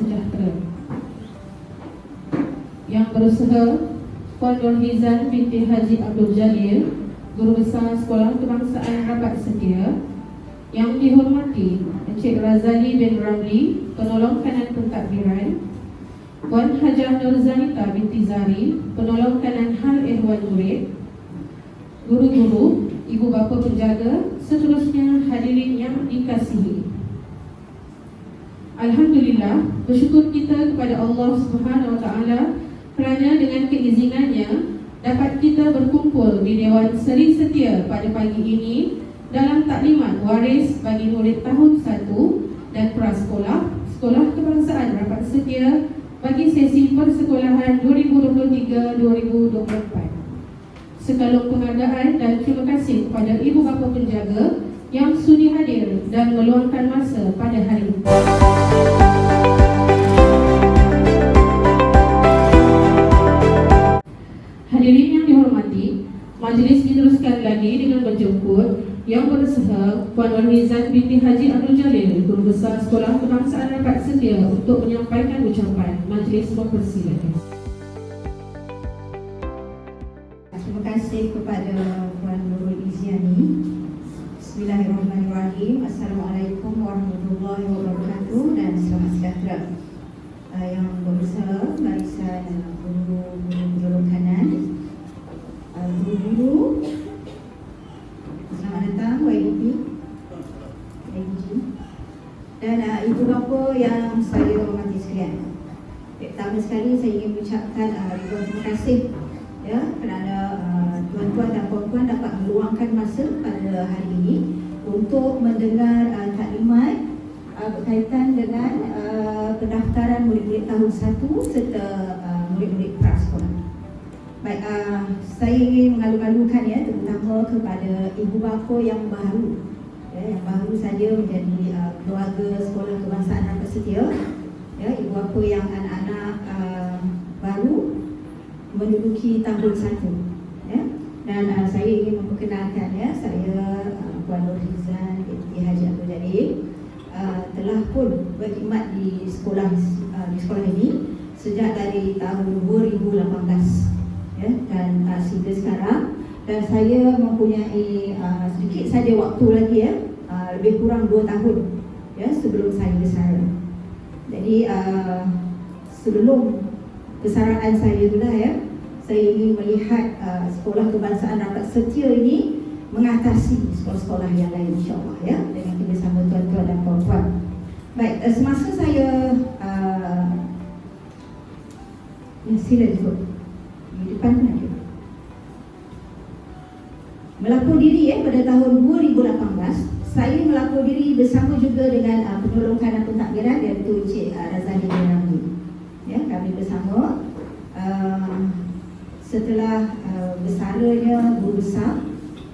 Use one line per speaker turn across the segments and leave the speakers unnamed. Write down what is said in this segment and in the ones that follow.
sejahtera. Yang berusaha Puan Nurhizan binti Haji Abdul Jalil, Guru Besar Sekolah Kebangsaan Rabat Setia. Yang dihormati Encik Razali bin Ramli, Penolong Kanan Pentadbiran. Puan Hajah Nurzanita binti Zari, Penolong Kanan Hal Ehwal Murid. Guru-guru, ibu bapa penjaga, seterusnya hadirin yang dikasihi. Alhamdulillah, bersyukur kita kepada Allah Subhanahu Wa Taala kerana dengan keizinannya dapat kita berkumpul di Dewan Seri Setia pada pagi ini dalam taklimat waris bagi murid tahun 1 dan prasekolah Sekolah Kebangsaan Rabat Setia bagi sesi persekolahan 2023-2024. Sekalung penghargaan dan terima kasih kepada ibu bapa penjaga yang sudi hadir dan meluangkan masa pada hari ini. Hadirin yang dihormati, majlis diteruskan lagi dengan menjemput Yang Bersaha Puan Nurhizan binti Haji Abdul Jalil, Guru Besar Sekolah Kebangsaan Rabat Setia untuk menyampaikan ucapan. Majlis mempersilakan.
Terima kasih kepada Puan Nurul Iziani. Bismillahirrahmanirrahim. Assalamualaikum warahmatullahi wabarakatuh dan selamat sejahtera. Yang berusaha barisan guru-guru kanan, guru-guru, selamat datang YDP, dan ibu bapa yang saya hormati sekalian. Pertama sekali saya ingin mengucapkan terima kasih ya kerana tuan-tuan dan puan-puan dapat meluangkan masa pada hari ini untuk mendengar taklimat berkaitan dengan pendaftaran murid-murid tahun 1 serta murid-murid prasekolah. Baik, saya ingin mengalu-alukan ya, terutama kepada ibu bapa yang baru ya, yang baru saja menjadi keluarga Sekolah Kebangsaan Rabat Setia ya, ibu bapa yang anak-anak baru menduduki tahun 1 ya. Dan saya ingin memperkenalkan ya, saya Puan Nurhizan binti Haji Abdul Jalil telah pun berkhidmat di sekolah ini sejak dari tahun 2018 ya, dan sehingga sekarang, dan saya mempunyai sedikit saja waktu lagi ya, lebih kurang 2 tahun ya sebelum saya bersara. Jadi sebelum kesaraan saya itulah ya, saya ingin melihat Sekolah Kebangsaan Rabat Setia ini mengatasi sekolah-sekolah yang lain, insya-Allah ya, dengan kerjasama tuan-tuan dan puan-puan. Baik, semasa saya sila disebut di depan mana melapor diri ya, pada tahun 2018 saya melapor diri bersama juga dengan penolong kanan pentadbiran iaitu Encik Razali bin Ramli ya, kami bersama setelah besaranya guru besar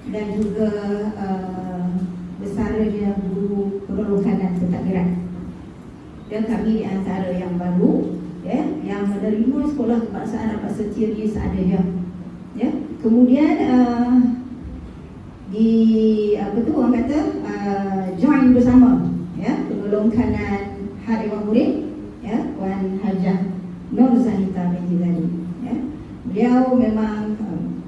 dan juga besarnya guru penolong kanan pentadbiran, dan kami di antara yang baru ya, yang menerima Sekolah Kebangsaan Rabat Setia ini seadanya ya. Kemudian di apa tu orang kata join bersama ya, penolong kanan Hal Ehwal Murid ya, Puan Hajah Nurzanita binti Zari ya. Beliau memang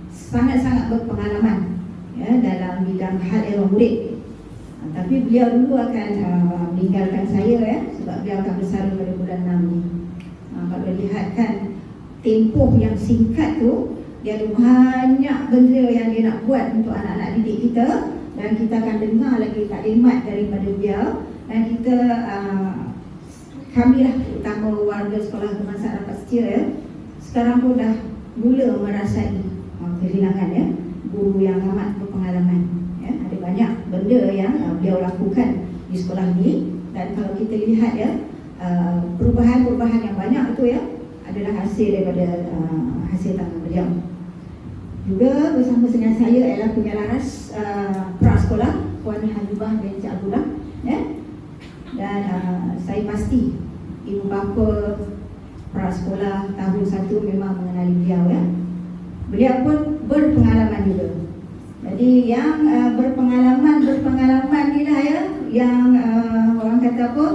sangat-sangat berpengalaman ya dalam bidang Hal Ehwal Murid. Tapi beliau dulu akan meninggalkan saya ya, sebab beliau akan bersara pada bulan 6 ni. Kalau lihatkan tempoh yang singkat tu, dia ada banyak benda yang dia nak buat untuk anak-anak didik kita, dan kita akan dengar lagi taklimat daripada beliau, dan kita kami lah, terutama warga Sekolah Kebangsaan Rabat Setia ya, sekarang pun dah mula merasai kehilangan ya, guru yang amat berpengalaman ya. Ada banyak benda yang beliau lakukan di sekolah ni, dan kalau kita lihat ya, perubahan-perubahan yang banyak itu ya adalah hasil daripada hasil tangan beliau. Juga bersama dengan saya ialah penyelaras prasekolah Puan Habibah binti Abdullah ya. Dan saya pasti ibu bapa prasekolah tahun 1 memang mengenali beliau ya. Beliau pun berpengalaman juga. Jadi yang berpengalaman ni lah ya, yang orang kata apa,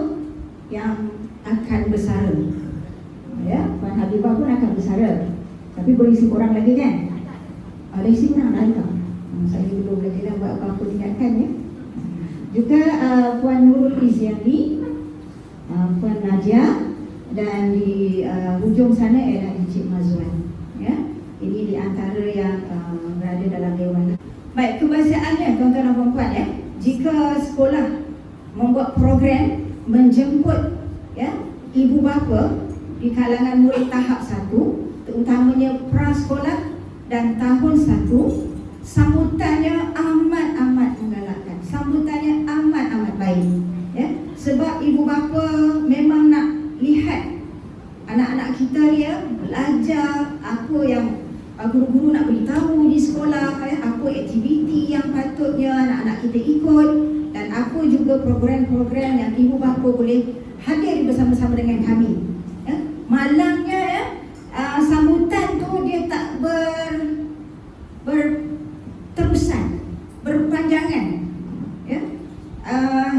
yang akan bersara. Ya, Puan Habibah pun akan bersara. Tapi boleh isi korang lagi kan? Ada isi menang dah. Saya belum lagi dah buat apa-apa ingatkan ya. Juga Puan Nurul Iziani, Puan Nadia, dan di hujung sana ialah Encik Mazwan. Ya, ini di antara yang berada dalam dewan. Baik, kebiasaannya tuan-tuan dan puan-puan ya, jika sekolah membuat program menjemput ya ibu bapa di kalangan murid tahap 1, terutamanya prasekolah dan tahun 1, sambutannya amat-amat menggalakkan. Sambutannya amat-amat baik ya. Sebab ibu bapa memang nak lihat anak-anak kita ya belajar apa yang guru-guru nak beritahu di sekolah ya, apa aktiviti yang patutnya anak-anak kita ikut, dan apa juga program-program yang ibu bapa boleh hadir bersama-sama dengan kami ya. Malangnya ya, sambutan tu dia tak berterusan, berpanjangan ya,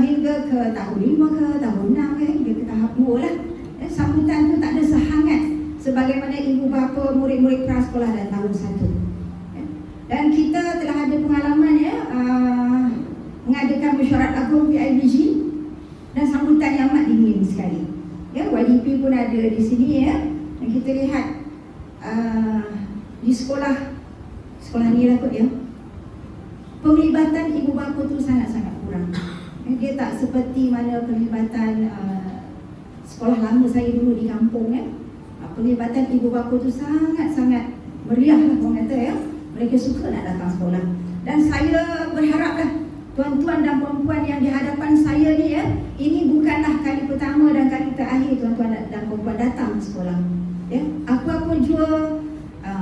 hingga ke tahun 5 ke tahun 6 ya, hingga ke tahap 2 lah ya. Sambutan tu tak ada sehangat sebagaimana ibu bapa murid-murid prasekolah dan tahun 1 ya. Dan kita telah ada pengalaman ya, mengadakan mesyuarat agung PIBG dan sambutan yang amat dingin sekali ya. YDP pun ada di sini ya. Dan kita lihat di sekolah ni lah kot ya, penglibatan ibu bapa tu sangat-sangat kurang ya. Dia tak seperti mana penglibatan sekolah lama saya dulu di kampung ya. Penglibatan ibu bapa tu sangat-sangat meriah lah orang kata ya. Mereka suka nak datang sekolah. Dan saya berharaplah tuan-tuan dan puan-puan yang di hadapan saya ni ya, ini bukanlah kali pertama dan kali terakhir tuan-tuan dan puan-puan datang ke sekolah ya. Apa-apa jua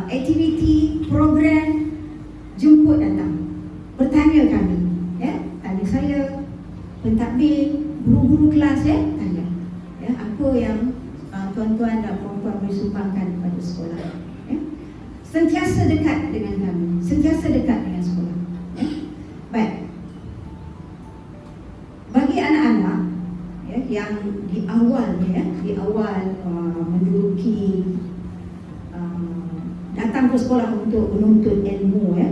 aktiviti, program, jemput datang, bertanya kami ya. Tanya saya, pentadbir, guru-guru kelas ya, tanya ya, apa yang tuan-tuan dan puan-puan boleh sumbangkan kepada sekolah ya. Sentiasa dekat dengan kami, sentiasa dekat dengan sekolah ya. Baik, bagi anak-anak ya, yang di awal ya, di awal menduduki datang ke sekolah untuk menuntut ilmu ya,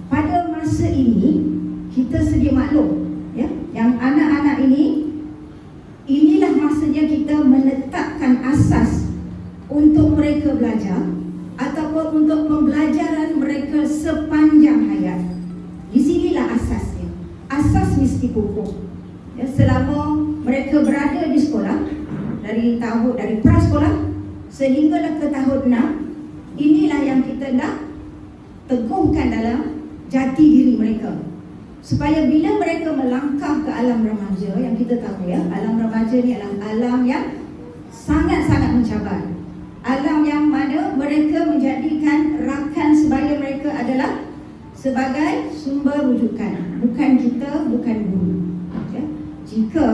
pada masa ini kita sedia maklum ya, yang anak-anak ini, inilah masanya kita menetapkan asas untuk mereka belajar ataupun untuk pembelajaran mereka sepanjang hayat. Di sinilah asasnya. Asas mesti kukuh ya, selama mereka berada di sekolah, dari prasekolah sehinggalah ke tahun 6. Inilah yang kita nak teguhkan dalam jati diri mereka, supaya bila mereka melangkah ke alam remaja, yang kita tahu ya, alam remaja ni adalah alam yang sangat-sangat mencabar. Alam yang mana mereka menjadikan rakan sebaya mereka adalah sebagai sumber rujukan, bukan kita, bukan guru ya. Jika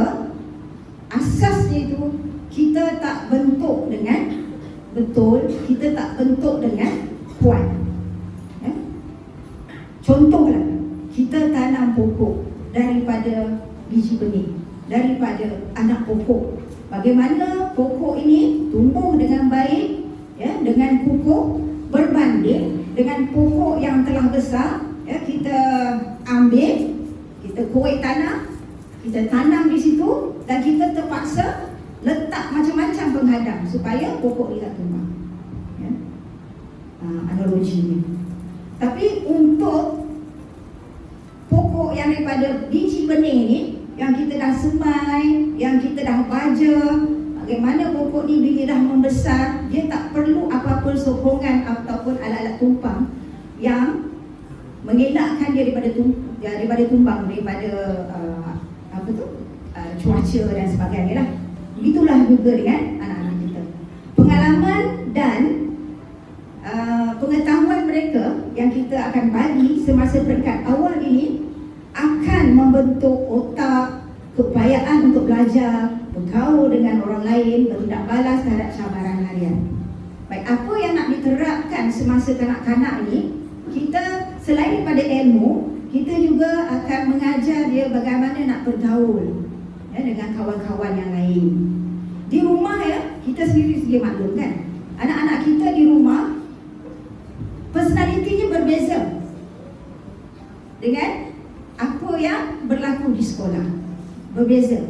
asasnya itu kita tak bentuk dengan betul, kita tak bentuk dengan kuat ya. Contohlah, kita tanam pokok daripada biji benih, daripada anak pokok. Bagaimana pokok ini tumbuh dengan baik ya, dengan kukuh, berbanding dengan pokok yang telah besar ya, kita ambil, kita korek tanah, kita tanam di situ, dan kita terpaksa letak macam-macam penghadang supaya pokok ini tak tumbang ya. Analoginya. Tapi untuk pokok yang daripada biji benih ni, yang kita dah semai, yang kita dah baja, bagaimana pokok ni bila dah membesar, dia tak perlu apa-apa sokongan ataupun alat-alat tumpang yang mengelakkan dia daripada tumbang, daripada cuaca dan sebagainya lah. Begitulah juga dengan anak-anak kita. Pengalaman dan pengetahuan mereka yang kita akan bagi semasa peringkat awal ini akan membentuk otak, keupayaan untuk belajar, bergaul dengan orang lain, bertindak balas terhadap cabaran harian. Baik, apa yang nak diterapkan semasa kanak-kanak ini, kita selain daripada ilmu, kita juga akan mengajar dia bagaimana nak bergaul ya, dengan kawan-kawan yang lain. Di rumah ya, kita sendiri sedia maklum kan, anak-anak kita di rumah personalitinya berbeza dengan apa yang berlaku di sekolah, berbeza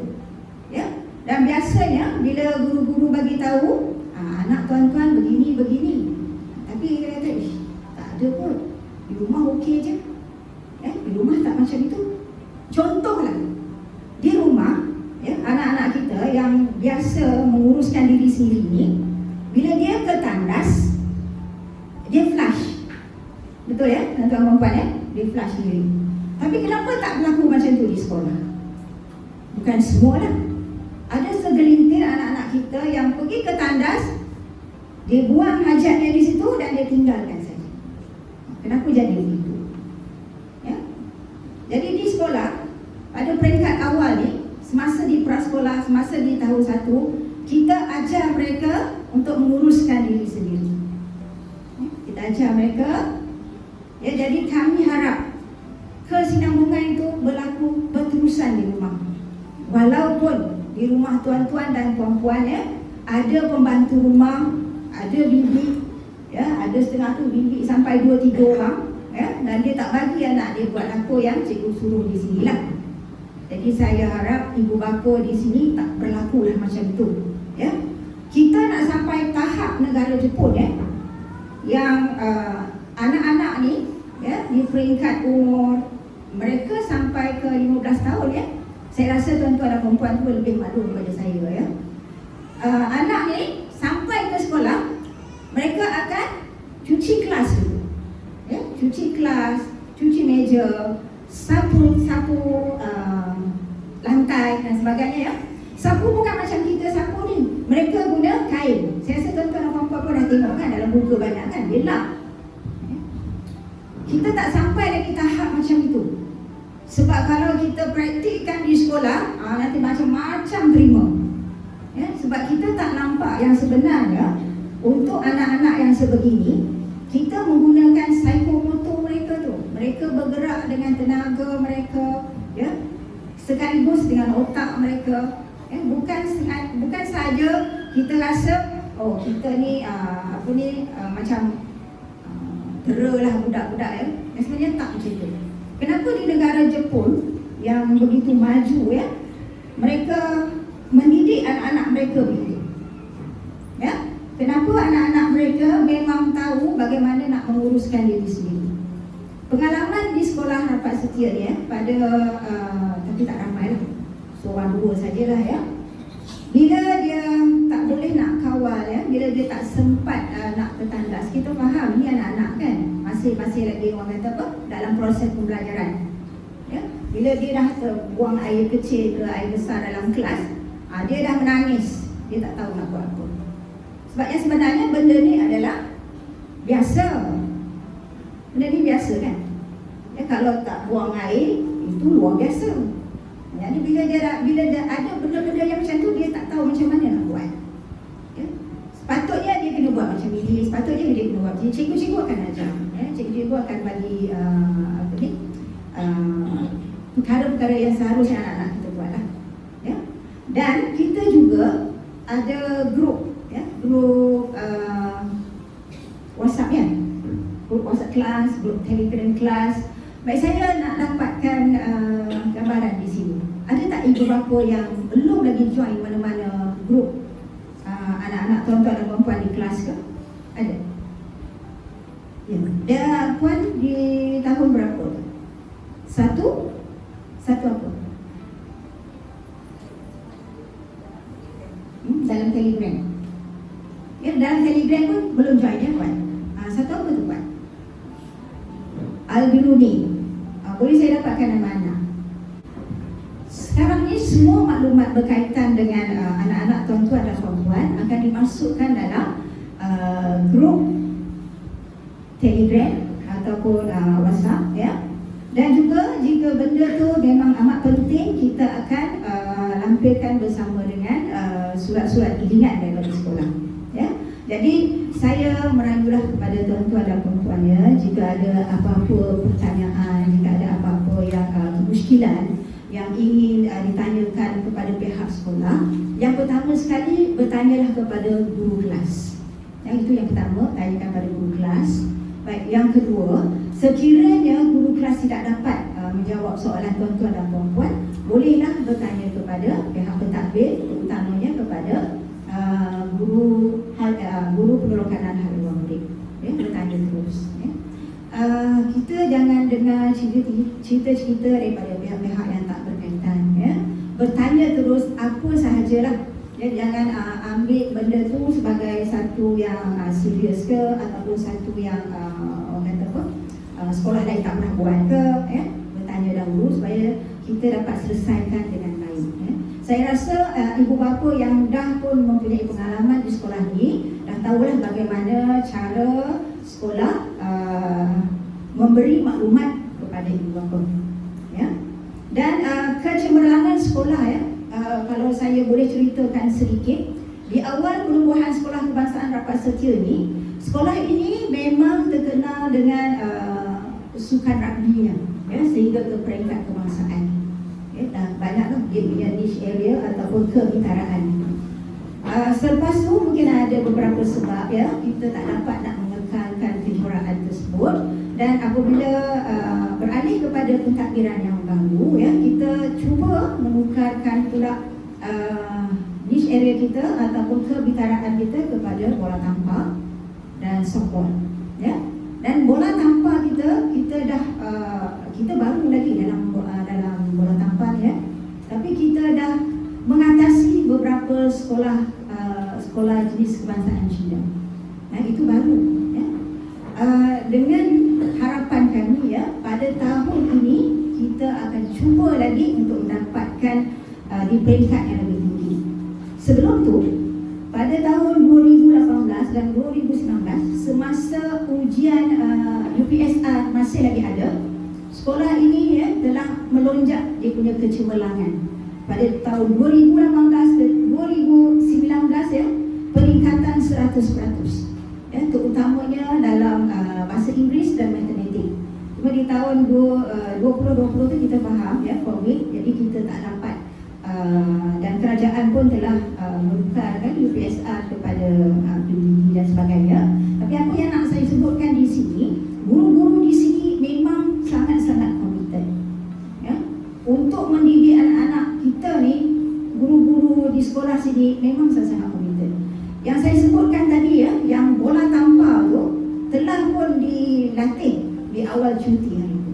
ya. Dan biasanya bila guru-guru bagi tahu anak tuan-tuan begini, tapi kita kata tak ada pun, di rumah okey je ya, di rumah tak macam itu. Contohlah di rumah ya, anak-anak kita yang biasa menguruskan diri sendiri ni, bila dia ke tandas dia flush, betul ya tuan-tuan perempuan ya, dia flush diri. Tapi kenapa tak berlaku macam tu di sekolah? Bukan semua lah. Ada segelintir anak-anak kita yang pergi ke tandas, dia buang hajatnya di situ dan dia tinggalkan saja. Kenapa jadi begitu? Ya? Jadi di sekolah, pada peringkat awal ni, semasa di prasekolah, semasa di tahun 1, kita ajar mereka untuk menguruskan diri sendiri. Ya? Kita ajar mereka. Ya, jadi kami harap kesinambungan itu berlaku berterusan di rumah. Walaupun di rumah tuan-tuan dan puan-puan ya, ada pembantu rumah, ada bimbit ya, ada setengah tu bimbit sampai 2-3 orang ya, dan dia tak bagi anak dia buat apa yang cikgu suruh di sini lah. Jadi saya harap ibu bapa di sini tak berlaku lah macam tu ya. Kita nak sampai tahap negara Jepun ya, yang anak-anak ni ya, di peringkat umur mereka sampai ke 15 tahun ya. Saya rasa tuan-tuan dan perempuan tu lebih maklum daripada saya ya. Anak ni sampai ke sekolah, mereka akan cuci kelas dulu ya, cuci kelas, cuci meja, sapu lantai dan sebagainya ya. Sapu bukan macam kita sapu ni, mereka guna kain. Saya rasa tuan-tuan dan perempuan pun dah tengok kan, dalam buku banyak kan, dia lap. Kita tak sampai lagi tahap macam itu. Sebab kalau kita praktikkan di sekolah, nanti macam-macam terima ya. Sebab kita tak nampak yang sebenarnya untuk anak-anak yang sebegini, kita menggunakan psikomotor mereka tu. Mereka bergerak dengan tenaga mereka ya, sekaligus dengan otak mereka ya. Bukan saja kita rasa oh kita ni macam teralah budak-budak ya. Sebenarnya tak macam tu. Kenapa di negara Jepun yang begitu maju ya, mereka mendidik anak-anak mereka begitu ya? Kenapa anak-anak mereka memang tahu bagaimana nak menguruskan diri sendiri. Pengalaman di sekolah Rapat Setia ya, pada tapi tak ramai lah, seorang dua sajalah ya. Bila dia tak boleh nak kawal ya, bila dia tak sempat nak ke tandas, kita faham ni anak-anak kan, masih lagi orang kata apa, dalam proses pembelajaran ya. Bila dia dah buang air kecil ke air besar dalam kelas, dia dah menangis, dia tak tahu nak buat apa. Sebab yang sebenarnya benda ni adalah biasa. Benda ni biasa kan ya, kalau tak buang air itu luar biasa. Jadi bila dia ada benda-benda yang macam tu, dia tak tahu macam mana nak buat ya. Sepatutnya dia kena buat macam ini, sepatutnya dia kena buat. Cikgu-cikgu akan ajar ya. Cikgu-cikgu akan bagi perkara-perkara yang seharusnya anak-anak kita buat lah ya. Dan kita juga ada grup ya, grup WhatsApp ya, grup WhatsApp kelas, grup Telegram kelas. Baik, saya nak dapatkan gambaran di sini. Ada tak ibu bapa yang belum lagi join mana-mana grup anak-anak tuan-tuan dan perempuan di kelas ke? Ada? Ya. Dia puan di tahun berapa? Satu apa? Dalam Telegram. Ya, dalam Telegram pun belum join ya puan. Satu apa tu puan? Al-Biruni. Boleh saya dapatkan nama anak? Sekarang ni semua maklumat berkaitan dengan anak-anak tuan-tuan dan perempuan akan dimasukkan dalam grup Telegram ataupun WhatsApp ya. Dan juga jika benda tu memang amat penting, kita akan lampirkan bersama dengan surat-surat izingan daripada sekolah ya. Jadi saya merajulah kepada tuan-tuan dan perempuan ya, jika ada apa-apa pertanyaan, jika ada apa-apa yang kemusykilan yang ingin ditanyakan kepada pihak sekolah, Yang pertama sekali, bertanyalah kepada guru kelas. Yang itu yang pertama, tanyakan pada guru kelas. Baik, yang kedua, sekiranya guru kelas tidak dapat menjawab soalan tuan-tuan dan puan-puan, bolehlah bertanya kepada pihak pentadbir, terutamanya kepada guru penolakan hal luar murid. Ya, bertanya terus. Ya. Kita jangan dengar cerita-cerita daripada pihak-pihak yang tak berkaitan. Ya. Bertanya terus apa sahajalah. Ya, jangan ambil benda tu sebagai satu yang serius ke, ataupun satu yang orang kata apa, sekolah lain tak pernah buat ke. Ya. Bertanya dahulu supaya kita dapat selesaikan dengan baik. Ya. Saya rasa ibu bapa yang dah pun mempunyai pengalaman di sekolah ni dah tahulah bagaimana cara sekolah memberi maklumat kepada ibu bapa. Ya. Dan kecemerlangan sekolah, ya, kalau saya boleh ceritakan sedikit, di awal penubuhan Sekolah Kebangsaan Rapat Setia ni, sekolah ini memang terkenal dengan sukan rugby-nya, ya, sehingga ke peringkat kebangsaan. Ya, dan banyaklah dia punya niche area ataupun kebitaraan. Selepas tu mungkin ada beberapa sebab, ya, kita tak dapat nak mengekalkan kejuaraan tersebut. Dan apabila beralih kepada pentadbiran yang baru, ya, kita cuba menukarkan pula niche area kita ataupun kebitaraan kita kepada bola tampar dan softball. Ya. Dan bola tampar kita dah kita baru lagi dalam bola tampar, ya. Tapi kita dah mengatasi beberapa sekolah jenis kebangsaan Cina. Nah, itu baru, ya. Dengan harapan kami, ya, pada tahun ini kita akan cuba lagi untuk mendapatkan di peringkat yang lebih tinggi. Sebelum tu, pada tahun 2018 dan 2019, semasa ujian UPSR masih lagi ada, sekolah ini, ya, telah melonjak dia punya kecemerlangan. Pada tahun 2018 dan 2019, ya, peningkatan 100%. Ya, terutamanya dalam bahasa Inggeris dan matematik. Cuma di tahun 2020 tu kita faham, ya, COVID, jadi kita tak dapat dan kerajaan pun telah menukarkan UPSR kepada PBB dan sebagainya. Tapi apa yang nak saya sebutkan di sini, guru-guru di sini memang sangat-sangat komited, ya, untuk mendidik anak-anak kita ni. Guru-guru di sekolah sini memang sangat-sangat komited. Yang saya sebutkan tadi, ya, yang bola tampar tu telah pun dilatih di awal cuti hari itu.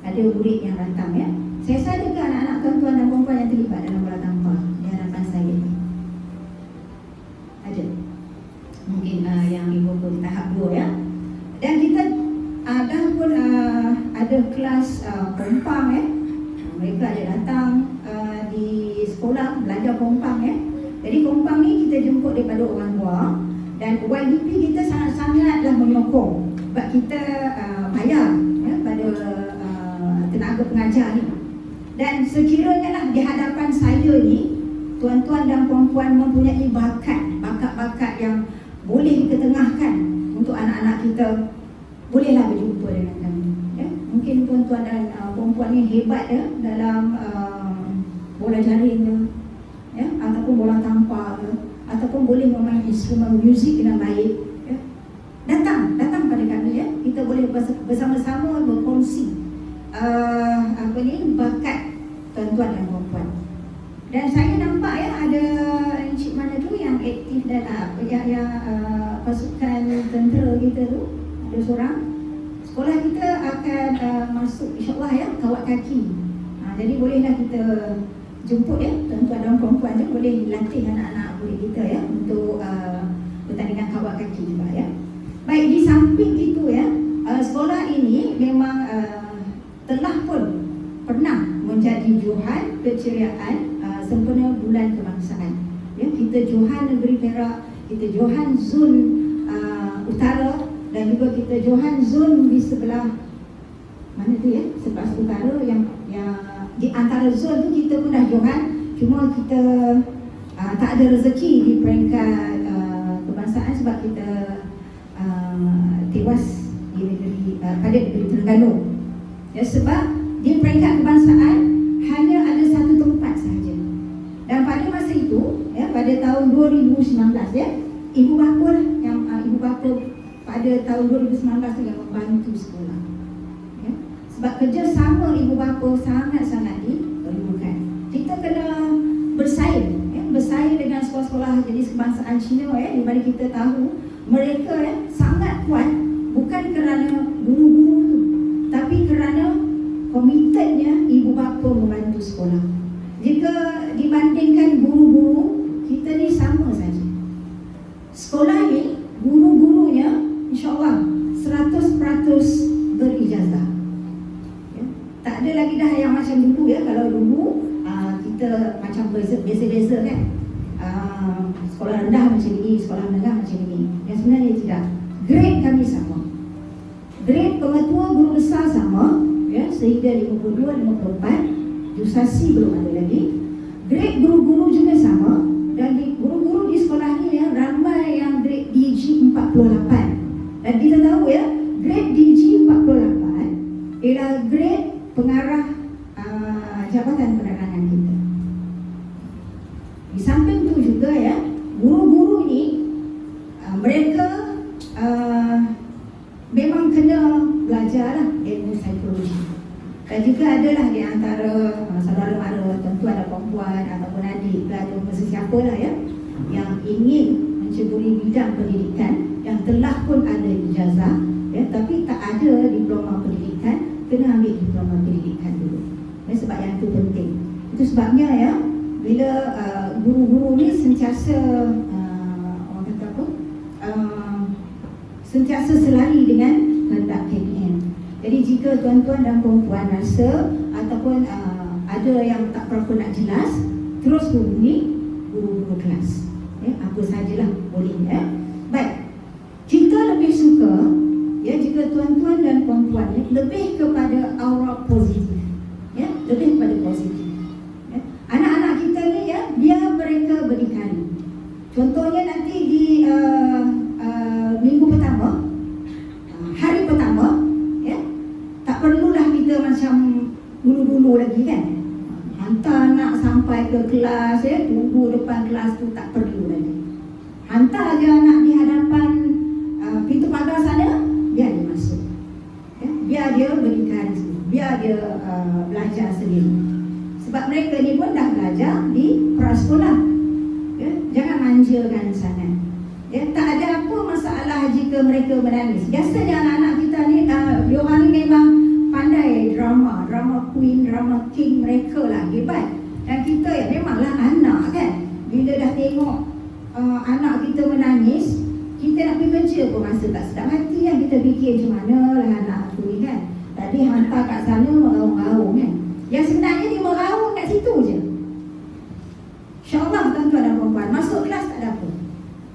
Ada murid yang datang, ya. Saya rasa adakah anak-anak tuan-tuan dan puan-puan yang terlibat dalam bola tampar di hadapan saya ni? Ada. Mungkin yang ibu pun tahap 2, ya. Dan kita ada pun ada kelas pompang, ya. Mereka ada datang di sekolah belajar pompang, ya. Jadi pompang ni kita jemput daripada orang luar, dan YDP kita sangat-sangatlah menyokong sebab kita bayar, ya, pada tenaga pengajar ni. Dan sekiranya lah di hadapan saya ni, tuan-tuan dan puan-puan mempunyai bakat-bakat yang boleh diketengahkan untuk anak-anak kita, bolehlah berjumpa dengan kami, ya. Mungkin tuan-tuan dan puan-puan ni hebat, ya, dalam bola jaring, ya, ataupun bola tampar, ataupun boleh memain instrumen muzik dengan baik, ya. Datang pada kami, ya. Kita boleh bersama-sama berkongsi bakat tuan-tuan dan puan-puan. Dan saya nampak, ya, ada encik mana tu yang aktif dan pasukan tentera kita tu, ada seorang. Sekolah kita akan masuk, insyaAllah, ya, kawat kaki. Jadi bolehlah kita jemput, ya, tuan-tuan dan puan-puan, ya, boleh latih anak-anak murid kita, ya, untuk pertandingan kawat kaki juga, ya. Baik, di samping itu, ya, sekolah ini memang telah pun pernah menjadi johan keceriaan sempena bulan kebangsaan, ya. Kita johan negeri Perak, kita johan zon utara, dan juga kita johan zon di sebelah mana tu, ya, sebelah utara yang di antara zon tu kita pun dah johan. Cuma kita tak ada rezeki di peringkat kebangsaan sebab kita tewas di negeri pada negeri Terengganu, ya, sebab di peringkat kebangsaan hanya ada satu tempat sahaja. Dan pada masa itu, ya, 2019 ya. Ibu bapa lah yang ibu bapa pada tahun 2019 tu yang membantu sekolah. Ya. Sebab kerjasama ibu bapa sangat-sangat diperlukan. Kita kena bersaing, ya, bersaing dengan sekolah-sekolah jenis kebangsaan Cina ya, di mana kita tahu mereka ya sangat kuat bukan kerana guru-guru tu, tapi kerana komitmennya ibu bapa membantu sekolah. Jika dibandingkan guru-guru, kita ni sama saja. Sekolah ni guru-gurunya insya-Allah 100% berijazah. Ya. Tak ada lagi dah yang macam dulu ya. Kalau dulu kita macam beza-beza kan. Sekolah rendah macam ini, sekolah menengah macam ini. Yang sebenarnya tidak. Grade kami sama. Grade pengetua guru besar sama ya, sehingga 52, 54. Jusasi belum ada lagi. Grade guru-guru juga sama. Dan guru-guru di sekolah ni ya, ramai yang grade DG 48. Dan kita tahu ya, grade DG 48 ialah grade pengarah jabatan penerangan kita. Di samping tu juga ya, guru-guru ni mereka memang kena belajar lah ilmu psikologi. Dan juga adalah di antara saudara mara, tentu ada perempuan ataupun adik atau sesiapa lah ya, yang ingin menceburi bidang pendidikan yang telah pun ada ijazah ya, tapi tak ada diploma pendidikan, kena ambil diploma pendidikan dulu ya, sebab yang itu penting. Itu sebabnya ya, bila guru-guru ni sentiasa orang kata apa, sentiasa selari dengan kehendak KPM. Jadi jika tuan-tuan dan perempuan rasa ataupun ada yang tak berapa nak jelas, terus hubungi guru-guru kelas ya, apa sajalah boleh ya. Baik, kita lebih suka ya, jika tuan-tuan dan perempuan ya, lebih kepada aura positif ya, lebih kepada positif ya. Anak-anak kita ni ya, biar mereka berdikari. Contohnya nanti di minggu pertama, hari pertama ya, tak perlulah kita macam dulu-dulu lagi kan, hantar anak sampai ke kelas ya, tunggu depan kelas tu, tak perlu lagi. Hantar je anak di hadapan pintu pagar sana, biar dia masuk ya, biar dia berdikari sendiri, biar dia belajar sendiri. Sebab mereka ni pun dah belajar di prasekolah ya, jangan manjakan sangat ya. Tak ada apa masalah jika mereka menangis. Biasanya anak-anak kita ni diorang ni memang pandai drama queen, drama king, mereka lah hebat. Dan kita ya memanglah anak kan, bila dah tengok anak kita menangis, kita nak pergi kerja pun rasa tak sedap hati kan. Kita fikir macam mana lah anak aku ni kan, tadi hantar kat sana meraung-raung kan, yang sebenarnya dia meraung kat situ je. InsyaAllah tuan-tuan dan perempuan, masuk kelas tak ada apa,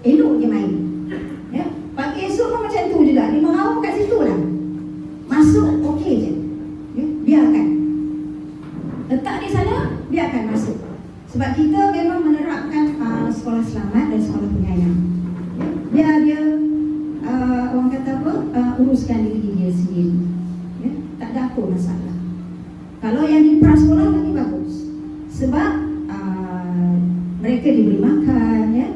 elok je main ya. Pagi esok pun macam tu juga, dia meraung kat situ lah, masuk okey je ya, biarkan. Letak di sana, biarkan masuk. Sebab kita memang menerapkan sekolah selamat dan sekolah penyayang ya. Biar dia orang kata apa, uruskan diri dia sendiri ya, tak ada apa masalah. Kalau yang di prasekolah lagi bagus, sebab mereka diberi makan ya,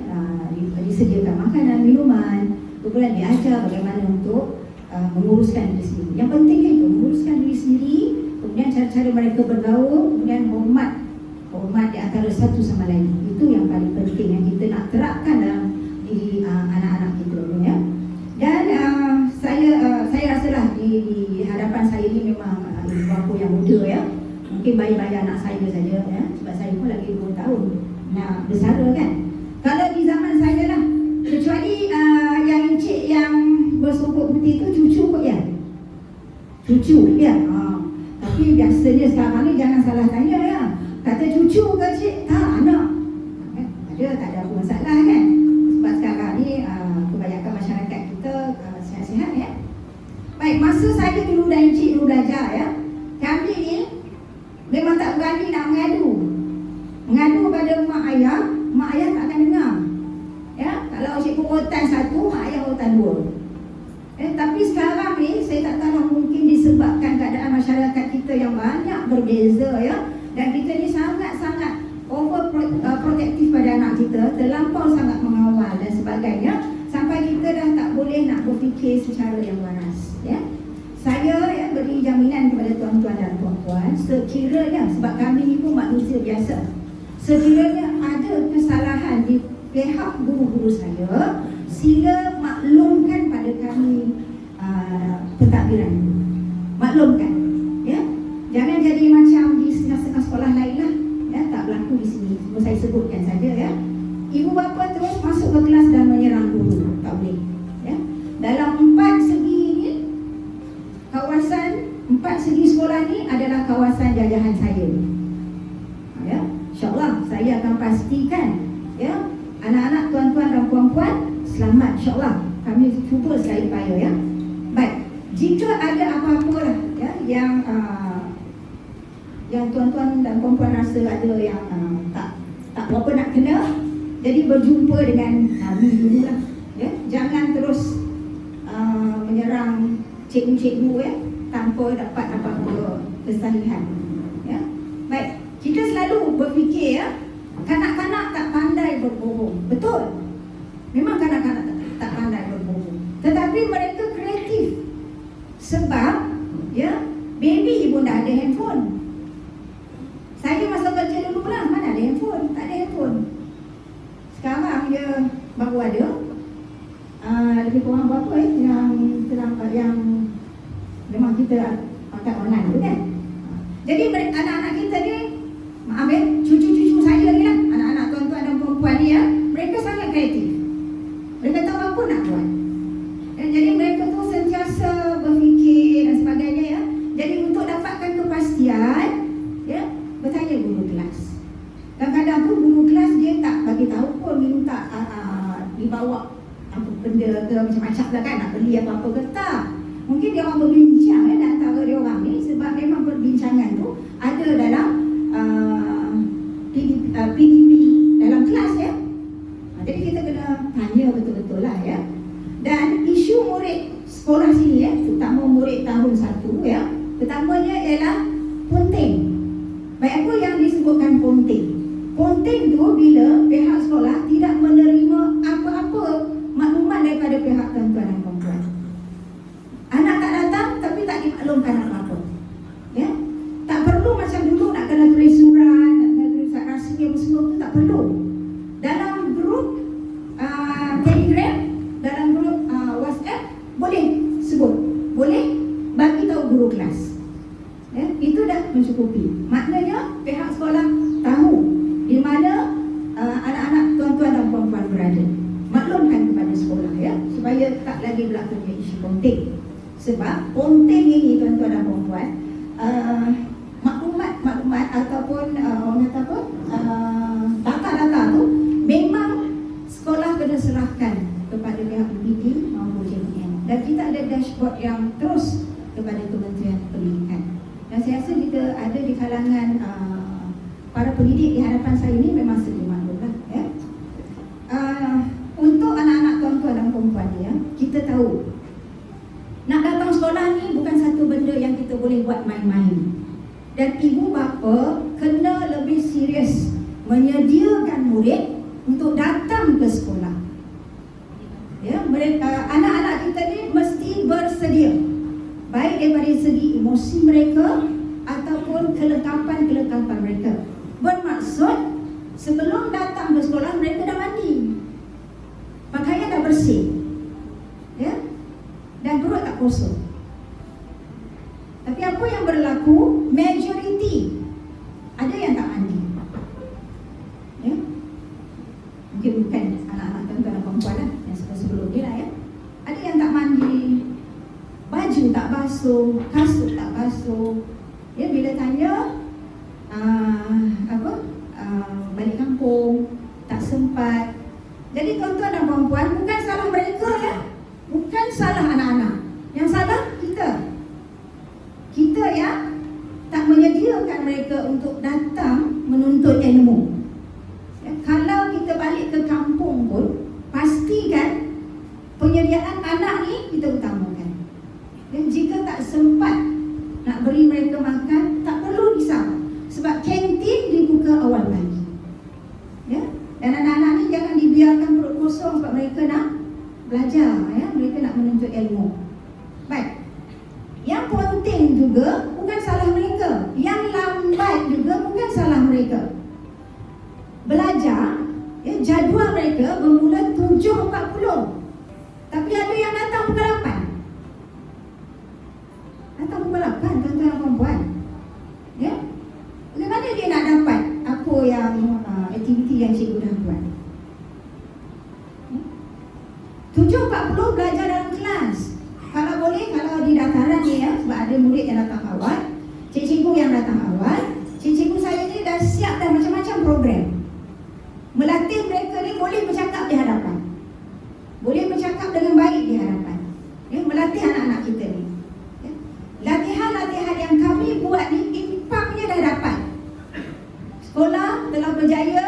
disediakan makanan, minuman, kemudian diajar bagaimana untuk menguruskan diri sendiri. Yang penting itu menguruskan diri sendiri, kemudian cara-cara mereka bergaul, kemudian hormat di antara satu sama lain. Itu yang paling penting yang kita nak terapkan dalam diri anak-anak kita ya. Dan saya rasalah di hadapan saya ni memang ibu bapa yang muda ya. Mungkin bayi-bayi anak saya saja ya, sebab saya pun lagi 2 tahun nak bersara kan. Kalau di zaman saya lah, kecuali yang encik yang bersongkok putih tu cucu kot ya, cucu ya. Tapi biasanya sekarang ni jangan salah tanya ya, kata cucu ke cik, tak anak ada, tak ada apa masalah kan. Sebab sekarang ni kebanyakan masyarakat kita sihat-sihat ya. Baik, masa saya dulu dan encik dulu belajar ya, kami ni memang tak berani nak mengadu pada mak ayah tak akan dengar ya. Kalau cikgu urutan 1, mak ayah urutan 2 tapi sekarang ni saya tak tahu, mungkin disebabkan keadaan masyarakat kita yang banyak berbeza ya, dan kita ni sangat-sangat protektif pada anak kita, terlampau sangat mengawal dan sebagainya, sampai kita dah tak boleh nak berfikir secara yang waras. Ya, saya beri jaminan kepada tuan-tuan dan puan-puan, sekiranya, sebab kami ni pun manusia biasa, sekiranya ada kesalahan di pihak guru-guru saya, sila maklumkan pada kami pentadbiran. Maklumkan, ya. Jangan jadi macam di setengah-setengah sekolah lain lah, ya, tak berlaku di sini. Cuma saya sebutkan saja, ya. Ibu bapa terus masuk ke kelas dan menyerang guru, tak boleh. Ya. Dalam 4 segi ini, kawasan 4 segi sekolah ni adalah kawasan jajahan saya. Ya, insyaAllah saya akan pastikan, ya, anak-anak tuan-tuan dan puan-puan selamat, insyaAllah. Kami cuba sekali upaya, ya. Baik, jika ada apa-apa lah, ya, yang tuan-tuan dan puan-puan rasa ada yang tak berapa nak kena, jadi berjumpa dengan kami dulu lah, ya. Jangan terus menyerang cikgu-cikgu, ya, tanpa dapat apa-apa kesahihan, ya. Baik, kita selalu berfikir, ya, kanak-kanak tak pandai berbohong. Betul, memang kanak-kanak tak pandai berbohong, tetapi mereka kreatif. Sebab, ya, baby pun dah ada handphone. Saya masa kerja dulu lah, mana ada handphone? Tak ada handphone. Sekarang dia baru ada. Lebih kurang berapa yang memang kita pakai online tu, kan? Jadi anak-anak kita ni, maaf, cucu-cucu saya ni lah, anak-anak tuan-tuan dan perempuan ni, ya, mereka sangat kreatif. Mereka tahu apa nak buat. Dan jadi mereka tu sentiasa berfikir dan sebagainya, ya. Jadi untuk dapatkan kepastian, ya, bertanya guru kelas. Kadang-kadang tu guru kelas dia tak bagi tahu pun, minta dibawa apa benda ke macam-macam lah, kan, nak beli apa-apa ke tak. Mungkin dia orang berbincang, ya, dan antara dia orang ni, sebab memang perbincangan tu ada dalam PDP dalam kelas, ya. Jadi kita kena tanya betul-betul lah, ya. Dan isu murid sekolah sini, ya, terutama murid tahun 1, ya, pertamanya ialah ponting. Baik, apa yang disebutkan ponting? Ponting tu bila pihak sekolah tidak menerima apa-apa maklumat daripada pihak tuan-tuan dan puan-puan. Anak tak datang tapi tak dimaklumkan apa-apa, ya. Tak perlu macam dulu nak kena tulis surat, nak kena tulis surat rasmi apa semua tu, tak perlu. Dalam grup Telegram, dalam grup WhatsApp, boleh sebut, boleh bagi tahu guru kelas, ya. Itu dah mencukupi. Maknanya pihak sekolah tahu di mana anak-anak tuan-tuan dan puan-puan berada. Maklumkan kepada sekolah, ya, supaya tak lagi berlakunya isu ponting. Sebab ponting ini, tuan-tuan dan puan-puan, maklumat ataupun orang kata apa, data-data tu memang sekolah kena serahkan kepada pihak PPD maupun JPN. Dan kita ada dashboard yang terus kepada Kementerian Pendidikan. Dan saya rasa kita ada di kalangan para pendidik di hadapan saya ini memang sedia maklum lah, ya. Untuk anak-anak tuan-tuan dan perempuan, ya, kita tahu nak datang sekolah ni bukan satu benda yang kita boleh buat main-main. Dan ibu bapa kena lebih serius menyediakan murid untuk datang ke sekolah, ya. Mereka, anak-anak kita ni mesti bersedia, baik daripada segi emosi mereka ataupun kelengkapan mereka. Bermaksud sebelum datang ke sekolah mereka dah mandi, pakaian dah bersih, ya, dan perut tak kosong. Tapi apa yang berlaku, majoriti ada yang tak mandi, ya. Mungkin bukan anak-anak tuan-tuan dan perempuan lah, yang sebelum ni lah, ya. Ada yang tak mandi, baju tak basuh, kasut tak basuh, ya. Bila tanya balik kampung tak sempat. Jadi tuan-tuan dan puan-puan, bukan salah mereka, ya, bukan salah anak-anak, yang salah kita yang tak menyediakan mereka untuk datang menuntut ilmu, ya. Kalau kita balik ke kampung pun, pastikan penyediaan anak ni kita utamakan. Dan jika tak sempat nak beri mereka makan, tak perlu risau, sebab kantin dibuka awal pagi. belajar, ya, mereka nak menuntut ilmu. Baik. Yang penting juga bukan salah mereka. Yang lambat juga bukan salah mereka. Belajar, ya, jadual mereka bermula 7.40. Tapi ada yang datang pukul 8. Datang pukul 8, tuan-tuan dan puan-puan. Ya? Bagaimana dia nak dapat apa yang aktiviti yang cikgu dah buat? 7.40 belajar dalam kelas. Kalau boleh, kalau di dataran ni, ya, sebab ada murid yang datang awal, cikgu yang datang awal, cikgu saya ni dah siap dah macam-macam program. Melatih mereka ni boleh bercakap di hadapan, boleh bercakap dengan baik di hadapan, ya, melatih anak-anak kita ni, ya. Latihan-latihan yang kami buat ni impaknya dah dapat. Sekolah telah berjaya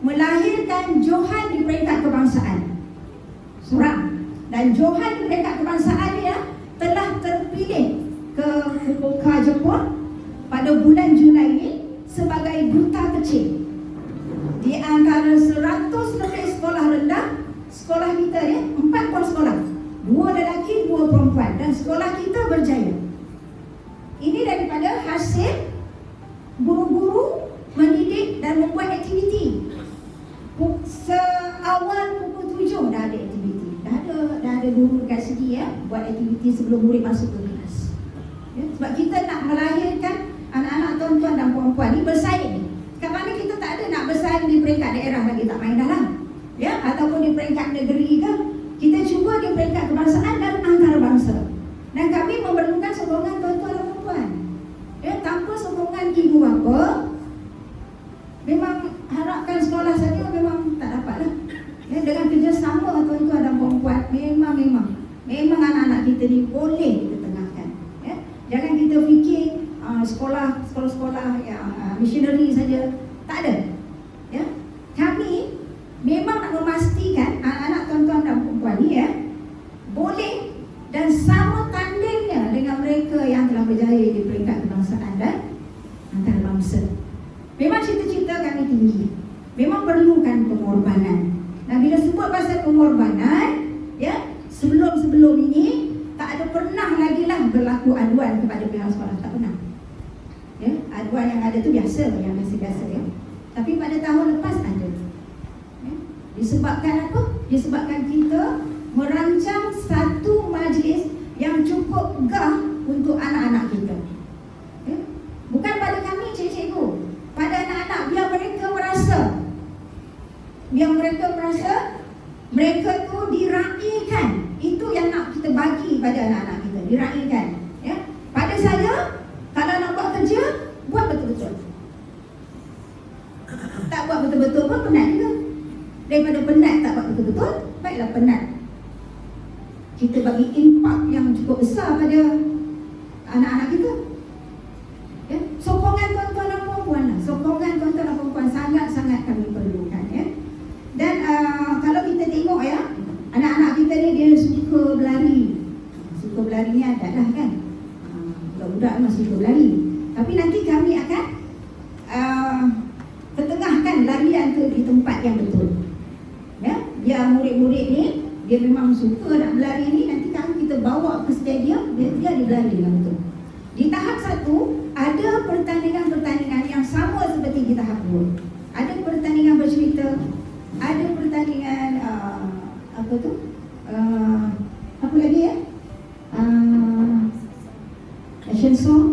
melahirkan Johan di peringkat kebangsaan Seorang. Dan Johan di peringkat kebangsaan dia telah terpilih ke Fukuoka, Jepun pada bulan Julai ini sebagai duta kecil. Di antara 100 lebih sekolah rendah, sekolah kita ni 4 buah sekolah, 2 lelaki, 2 perempuan, dan sekolah kita berjaya. Ini daripada hasil guru-guru mendidik dan membuat aktiviti. Seawal pukul 7 dah ada aktiviti. Dah ada guru dekat sini, ya, buat aktiviti sebelum murid masuk ke kelas, ya, sebab kita nak melahirkan anak-anak tuan-tuan dan puan-puan ni bersaing. Sekarang ni kita tak ada nak bersaing di peringkat daerah lagi, tak main dah lah, ya, ataupun di peringkat negeri ke. Kita cuba di peringkat kebangsaan dan antarabangsa. Dan kami memerlukan sokongan tuan-tuan dan puan-puan, ya. Tanpa sokongan ibu bapa, memang harapkan sekolah saja memang tak dapat lah, ya. Dengan kerjasama tuan-tuan dan puan-puan, memang anak-anak kita ni boleh ditengahkan, ya. Jangan kita fikir sekolah-sekolah yang missionary saja, tak ada, ya. Kami memang nak memastikan anak-anak tuan-tuan dan puan-puan ni, ya, boleh dan sama tandingnya dengan mereka yang telah berjaya di peringkat kebangsaan dan antarabangsa. Memang cita-cita kami tinggi, memang perlukan pengorbanan. Dan bila sebut pasal pengorbanan, ya, sebelum ini tak ada pernah lagi lah berlaku aduan kepada pihak sekolah, tak pernah, ya. Aduan yang ada tu biasa, yang biasa-biasa, ya. Tapi pada tahun lepas ada, ya. Disebabkan apa? Disebabkan kita merancang satu majlis yang cukup gah untuk anak-anak kita, ya. Bukan pada kami cikgu, pada anak-anak, biar mereka merasa mereka tu diraikan. Itu yang nak kita bagi pada anak-anak kita, diraikan, ya. Pada saya, kalau nak buat kerja, buat betul-betul. Tak buat betul-betul pun penat juga. Daripada penat tak buat betul-betul, baiklah penat kita bagi impak yang cukup besar pada anak-anak kita, ya. Sokongan tuan-tuan dan puan-puan lah. Sokongan tuan-tuan dan puan-puan sangat-sangat kami perlukan, ya. Dan kalau kita tengok, ya, anak-anak kita ni dia suka berlari. Suka berlari ni ada lah kan, budak-budak memang suka berlari. Tapi nanti kami akan pertengahkan larian tu di tempat yang betul, ya. Biar murid-murid ni dia memang suka nak berlari ni, nanti kami kita bawa ke stadium, dia berlari dengan betul. Di tahap 1 ada pertandingan-pertandingan yang sama seperti di tahap 2. Ada pertandingan bercerita, ada pertandingan apa lagi, ya, action song,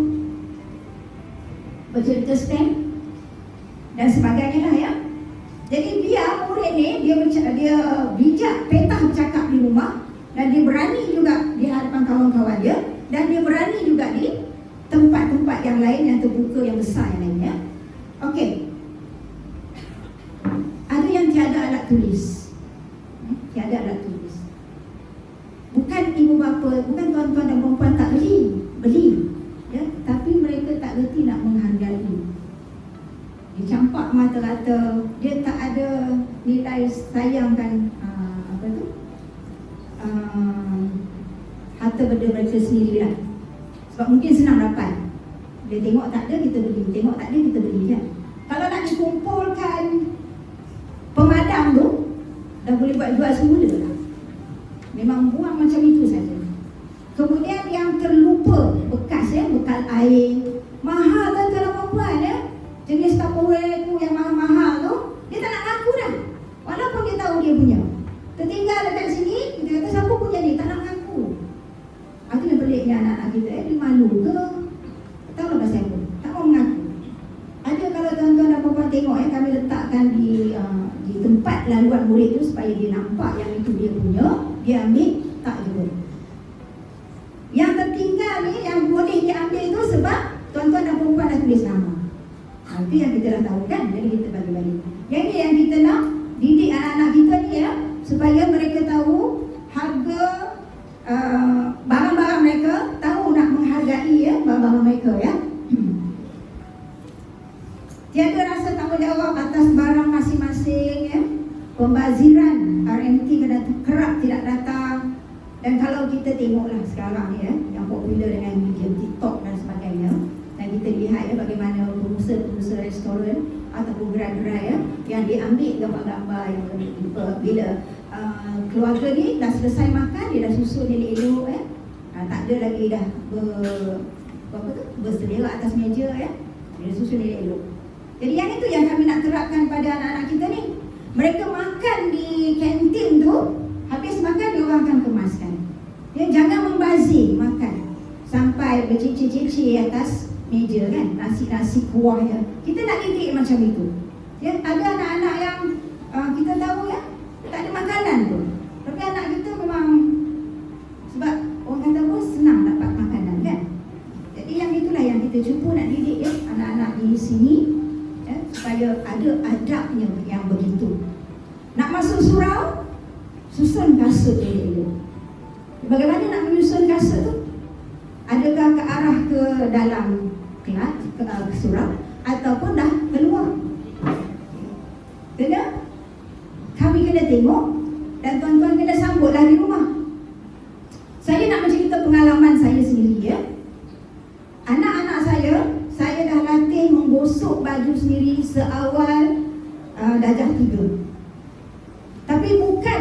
bercerita stamp dan sebagainya lah, ya. Jadi biar murid ni dia bijak petah bercakap di rumah, dan dia berani juga di hadapan kawan-kawan dia, dan dia berani juga di tempat-tempat yang lain yang terbuka, yang besar yang lainnya. Okey. Ada yang tiada alat tulis. Tiada alat tulis. Bukan ibu bapa, bukan tuan-tuan dan puan-puan tak beli, ya, tapi mereka tak reti nak menghargai. Dia campak mata-rata, dia tak ada nilai sayangkan harta benda mereka sendiri lah. Sebab mungkin senang dapat. Dia tengok tak ada, kita beli. Tengok tak ada, kita beli, kan. Kalau nak dikumpulkan pemadam tu, dah boleh buat jual semula lah. memang buang macam itu saja. Kemudian yang terlupa bekas bekal air mahal tuan-tuan dan puan jenis Tupperware tu yang mahal-mahal tu, dia tak nak ngaku dah. Walaupun dia tahu dia punya. Tertinggal dekat sini, kita kata siapa punya ni, tak nak ngaku. Itu yang peliknya anak-anak kita, dia malu ke? Tahu lah pasal apa? Tak mau mengaku. Ada kalau tuan-tuan dan puan tengok kami letakkan di tempat laluan murid tu supaya dia nampak yang itu dia punya, dia ambil, tak juga. Yang tertinggal ni, yang boleh diambil tu sebab tuan-tuan dan puan dah tulis nama. Itu yang kita dah tahu kan, jadi kita bagi-bagi. Yang ni yang kita nak didik anak-anak kita ni supaya mereka tahu harga barang-barang mereka, tahu nak menghargai barang-barang mereka Tiada rasa tanggungjawab atas barang masing-masing Pembaziran RMT kena kerap tidak datang. Dan kalau kita tengoklah sekarang yang popular dengan media TikTok dan sebagainya, dan kita lihat bagaimana pengusaha-pengusaha restoran ataupun gerai-gerai yang diambil gambar-gambar yang bila keluarga ni dah selesai makan, dia dah susun elok-elok tak ada lagi dah berselera atas meja dia susun elok-elok. Jadi yang itu yang kami nak terapkan pada anak-anak kita ni. Mereka makan di kantin tu, habis makan dia orang akan kemaskan. Jangan membazir makan sampai bercicir-cicir atas meja kan, nasi-nasi kuah kita nak didik macam itu. Ada anak-anak yang kita tahu tak ada makanan tu, tapi anak kita memang sebab orang kata pun senang dapat makanan kan. Jadi yang itulah yang kita cuba nak didik anak-anak di sini supaya ada adabnya yang begitu. Nak masuk surau, susun kasut elok-elok. Bagaimana nak menyusun kasut tu? Adakah ke arah ke dalam kelas, ke surau, ataupun dah keluar? Kami kena tengok dan tuan-tuan kena sambutlah di rumah. Saya nak mencerita pengalaman saya sendiri Anak-anak saya dah latih menggosok baju sendiri seawal darjah 3. Tapi bukan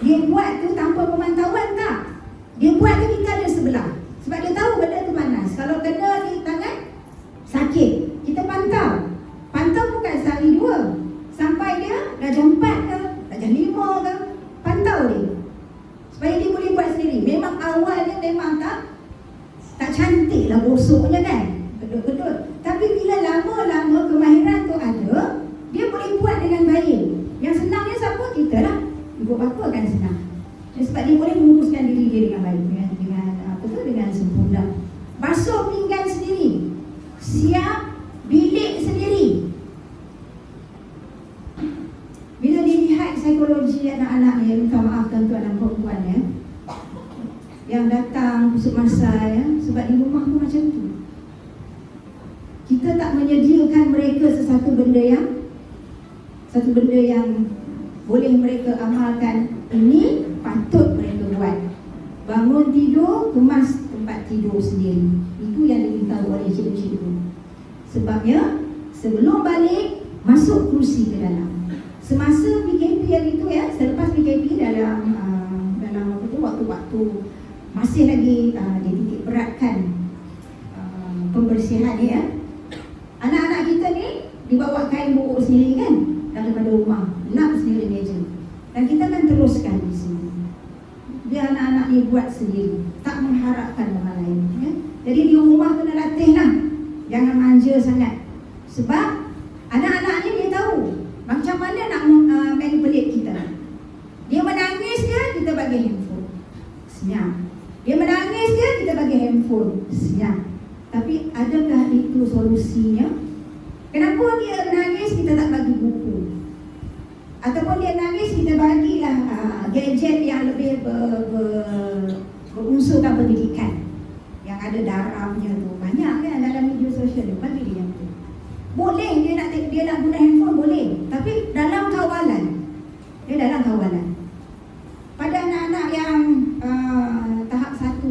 dia buat tu tanpa pemantauan, tak. Dia buat tu kita ada sebelah. Sebab dia tahu benda tu panas. Kalau kena di tangan, sakit. Kita pantau. Pantau bukan sehari 2. Sampai dia darjah 4 ke, darjah 5 ke, pantau dia. Supaya dia boleh buat sendiri. Memang awalnya memang tak cantik lah gosoknya kan. Betul-betul. Tapi bila lama-lama kemahiran tu ada, dia boleh buat dengan baik. Yang senangnya siapa? Kita lah. Ibu bapa kan senang. Sebab dia boleh menguruskan diri dia dengan baik, dengan sempurna. Basuh pinggan sendiri, siap bilik sendiri. Bila dilihat psikologi anak-anak minta maaf tuan-tuan dan puan yang datang pusat masa sebab di rumah pun macam tu. Kita tak menyediakan mereka satu benda yang boleh mereka amalkan. Ini patut mereka buat. Bangun tidur, kemas tempat tidur sendiri. Itu yang diberitahu oleh cikgu-cikgu. Sebabnya sebelum balik, masuk kerusi ke dalam. Semasa PKP yang itu selepas PKP dalam waktu-waktu masih lagi dititik beratkan pembersihan anak-anak kita ni dibawa kain buruk sendiri kan daripada rumah, lap sendiri meja. Dan kita akan teruskan di sini. Biar anak-anak ni buat sendiri, tak mengharapkan orang lain Jadi di rumah kena latih lah. Jangan manja sangat. Sebab anak-anak ni dia tahu macam mana nak manipulate kita. Dia menangis kita bagi handphone, senyap. Dia menangis kita bagi handphone, senyap. Tapi adakah itu solusinya? Kenapa dia menangis kita tak bagi buku? Ataupun dia nangis kita bagilah gadget yang lebih berunsurkan pendidikan, yang ada darabnya tu. Banyak kan dalam media sosial tu, bagi dia yang tu. Boleh dia nak guna handphone, boleh. Tapi dalam kawalan. Dia dalam kawalan. Pada anak-anak yang tahap 1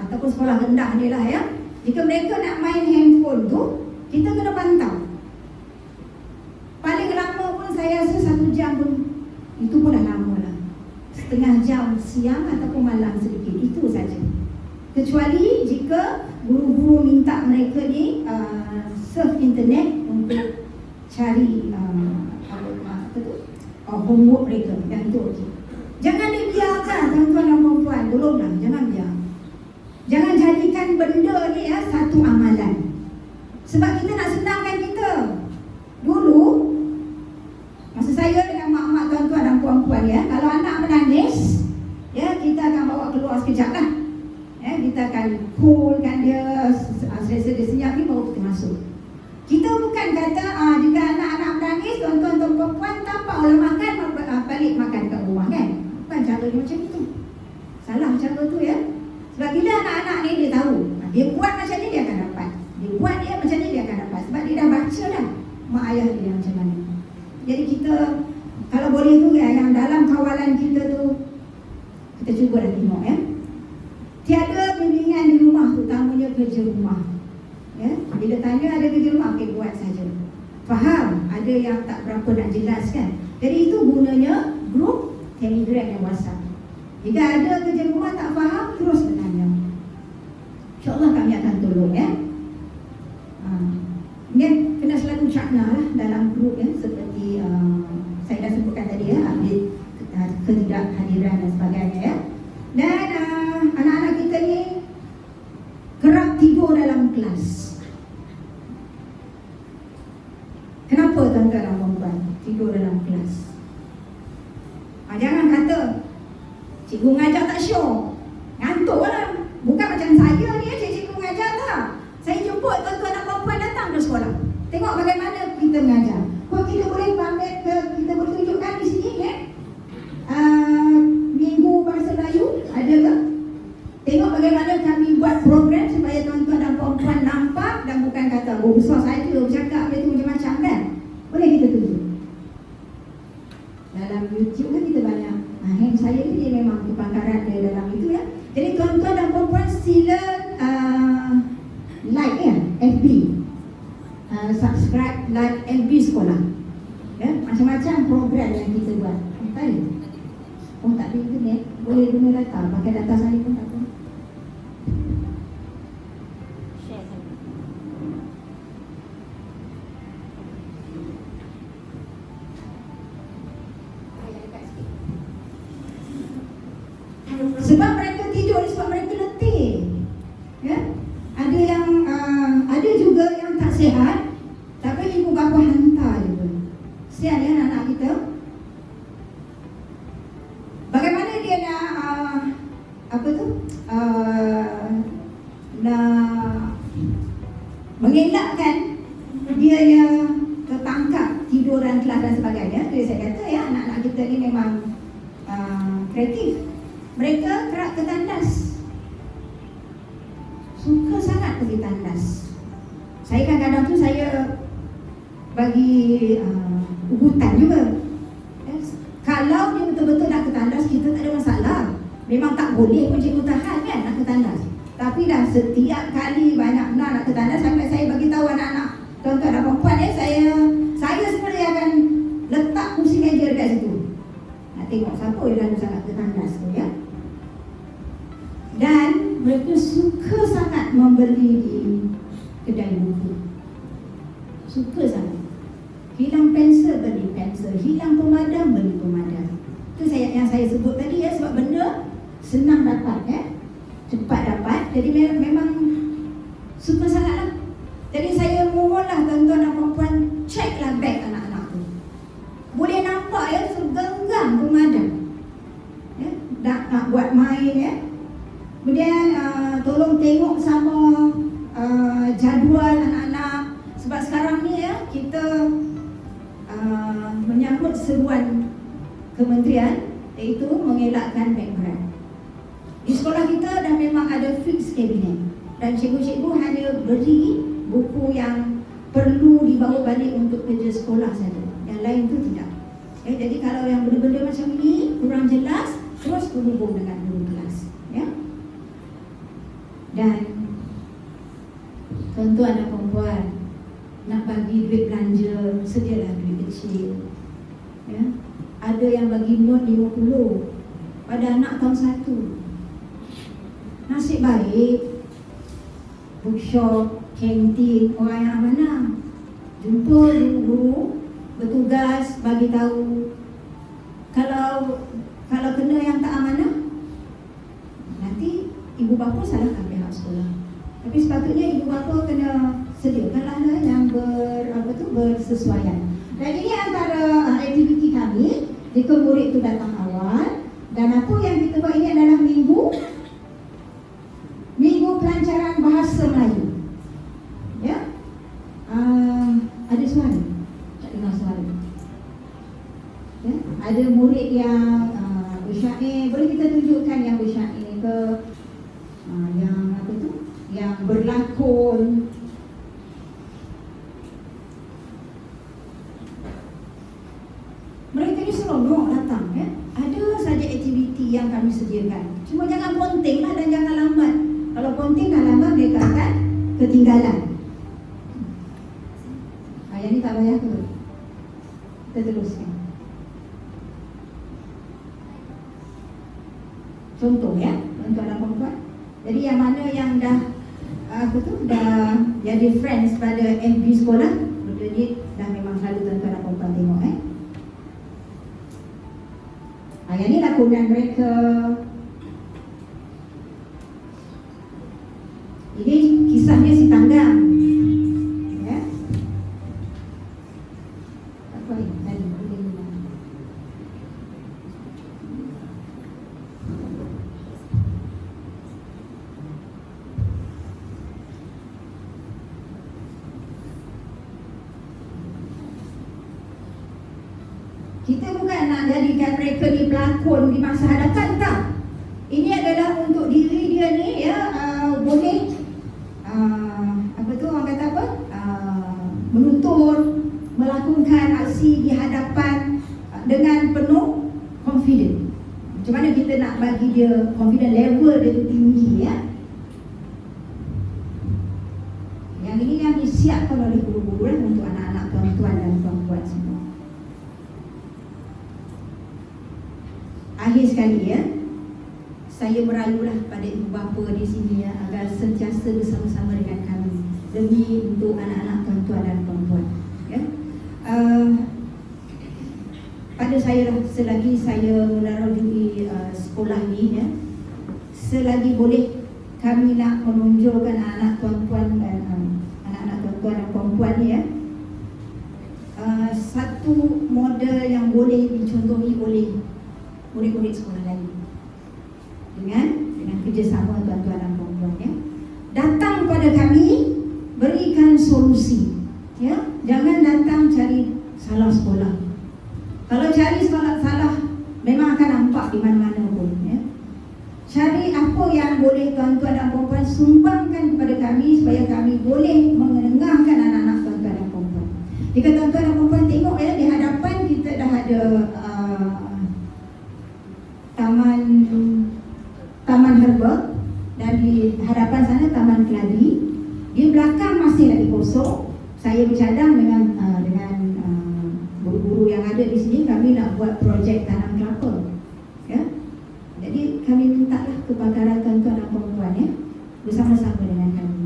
ataupun sekolah rendah ni lah jika mereka nak main handphone tu, kita kena pantau. Paling lama pun saya rasa 1 jam pun, itu pun dah lama lah. Setengah jam siang ataupun malam sedikit. Itu saja. Kecuali jika guru-guru minta mereka ni surf internet untuk cari homework mereka, dan itu okey. Jangan dibiarkan tuan-tuan dan puan-puan, tolonglah jangan biar. Jangan jadikan benda ni satu amalan. Sebab kita nak senangkan kita. Dulu masa saya dengan mak-mak tuan-tuan dan puan-puan kalau anak menangis kita akan bawa keluar sekejap lah. Kita akan coolkan dia, selesa dia senyap ni baru kita masuk. Kita bukan kata jika anak-anak menangis, tuan-tuan dan puan-puan tanpa olah makan, balik makan kat rumah kan. Bukan cara dia macam itu. Salah cara tu Sebab bila anak-anak ni dia tahu, dia buat macam ni dia akan dapat. Dia buat dia macam ni dia akan dapat. Sebab dia dah baca dah mak ayah dia macam mana. Jadi kita kalau boleh tu yang dalam kawalan kita tu, kita cuba dah tengok tiada bimbingan di rumah, terutamanya kerja rumah. Bila tanya ada kerja rumah, okey buat saja. Faham? Ada yang tak berapa nak jelaskan. Jadi itu gunanya grup Telegram dan WhatsApp. Jika ada kerja rumah tak faham, terus bertanya. InsyaAllah kami akan tolong kena selalu cakna lah dalam grup seperti saya dah sebutkan tadi update ketidakhadiran dan sebagainya Dan anak-anak kita ni kerap tidur dalam kelas. Kenapa tuan-tuan dan puan-puan tidur dalam kelas? Jangan kata cikgu mengajar tak syok, ngantuk lah. Bukan macam saya ni cikgu mengajar tak. Saya jemput tuan-tuan dan puan-puan datang ke sekolah, tengok bagaimana kita mengajar. Kok kita boleh pamer ke, kita boleh tunjukkan di sini minggu bahasa Melayu ada ke? Tengok bagaimana kami buat program supaya tuan-tuan dan puan-puan nampak dan bukan kata besar saja bercakap dia tu macam-macam kan. Boleh kita tunjuk. Dalam YouTube kan kita banyak hand saya ni dia memang kepakaran dia dalam itu Jadi tuan-tuan dan puan-puan sila like FB, subscribe, like FB sekolah macam-macam program yang kita buat. Tak ada internet, boleh guna data, pakai data saya pun tak apa. Share saya. Sebab mereka tidur sebab mereka letih. Ada yang ada juga yang tak sihat, tapi ibu bapa hantar juga. Sihat anak-anak kita. Bagaimana dia nak mengelakkan dia yang tertangkap tiduran kelas dan sebagainya. Jadi saya kata anak-anak kita ni memang kreatif. Mereka kerap ke tandas, suka sangat pergi tandas. Saya kadang-kadang tu saya bagi ugutan juga. Kalau dia betul-betul nak ke tandas, kita tak ada masalah. Memang tak boleh pun cikgu tahan kan nak ke tandas. Tapi dah setiap kali banyak nak ke tandas, sampai saya bagi tahu anak-anak, tuan-tuan dan puan-puan saya sebenarnya akan letak kursi meja dekat situ. Nak tengok siapa yang lalu sangat ke tandas tu Dan mereka suka sangat membeli di kedai buku. Suka sangat. Hilang pensel, beli pensel. Hilang pemadam, beli pemadam. Itu yang saya sebut tadi sebab benda senang dapat cepat dapat. Jadi memang suka sangatlah. Jadi saya mohonlah tuan-tuan dan puan-puan, ceklah beg anak-anak tu. Boleh nampak segenggam pemadam. Nak buat main Kemudian tolong tengok sama jadual anak-anak. Sebab sekarang ni kita menyambut seruan kementerian, iaitu mengelakkan beg berat. Di sekolah kita dah memang ada fixed kabinet, dan cikgu-cikgu hanya beri buku yang perlu dibawa balik untuk kerja sekolah saja. Yang lain tu tidak. Jadi kalau yang benda-benda macam ini kurang jelas, terus berhubung dengan guru kelas. Dan tuan-tuan dan puan-puan, nak bagi duit belanja, sedialah duit kecil. Ada yang bagi note 50, pada anak tahun 1. Nasib baik bookshop, kantin, orang yang amanah jumpa guru bertugas bagi tahu. Kalau kena yang tak amanah, nanti ibu bapa salahkan pihak sekolah. Tapi sepatutnya ibu bapa kena sediakanlah yang bersesuaian. Dan ini antara aktiviti kami jika murid itu datang awal. Dan apa yang kita buat ini adalah minggu pelancaran bahasa Melayu. Ya, ada suara? Tak dengar suara. Ya? Ada murid yang bersyair, boleh kita tunjukkan yang bersyair ke, yang apa tu, yang berlakon. Mereka ni seronok datang, ya. Ada saja aktiviti yang kami sediakan. Cuma jangan ponteng lah dan jangan lambat. Kalau ponteng dan lambat mereka akan ketinggalan. Yang ni tak payah tu. Kita teruskan. Contoh ya, untuk anak perempuan. Jadi yang mana yang dah dah jadi friends pada FB sekolah, betul ni dah memang selalu tuan-tuan anak perempuan tengok yang ni lakonan mereka. Ini kisahnya si Tanggang. Ya. Apa ni? Tadi kita bukan nak jadikan mereka ni pelakon di masa hadapan, tak. Ini adalah untuk diri dia ni, ya, boleh orang kata apa, menutur, melakukan aksi di hadapan dengan penuh confident. Macam mana kita nak bagi dia confident level dia tu tinggi, ya. Yang ini yang disiapkan oleh guru-guru untuk anak-anak tuan-tuan dan puan-puan semua. Akhir sekali, ya, saya merayulah pada ibu bapa di sini, ya, agar sentiasa bersama-sama dengan kami demi untuk anak-anak tuan-tuan dan puan-puan, ya. Pada saya lah, selagi saya melalui sekolah ni, ya, selagi boleh kami nak menunjukkan anak-anak tuan-tuan dan anak-anak tuan-tuan dan puan-puan ni, ya, satu model yang boleh dicontohi oleh murid-murid sekolah lain dengan kerjasama tuan-tuan dan puan-puan, ya. Datang pada kami, berikan solusi, ya. Jangan datang cari salah sekolah. Kalau cari sekolah salah, memang akan nampak di mana-mana pun, ya. Cari apa yang boleh tuan-tuan dan puan-puan sumbangkan kepada kami supaya kami boleh mengenengahkan anak-anak tuan-tuan dan puan-puan. Jika tuan-tuan dan puan-puan tengok, ya, di hadapan kita dah ada taman herba, dan di hadapan sana taman keladi. Di belakang masih lagi kosong. Saya bercadang dengan guru-guru yang ada di sini, kami nak buat projek tanam kelapa, ya. Jadi kami mintalah kebakaran tuan-tuan dan puan-puan, ya, bersama-sama dengan kami,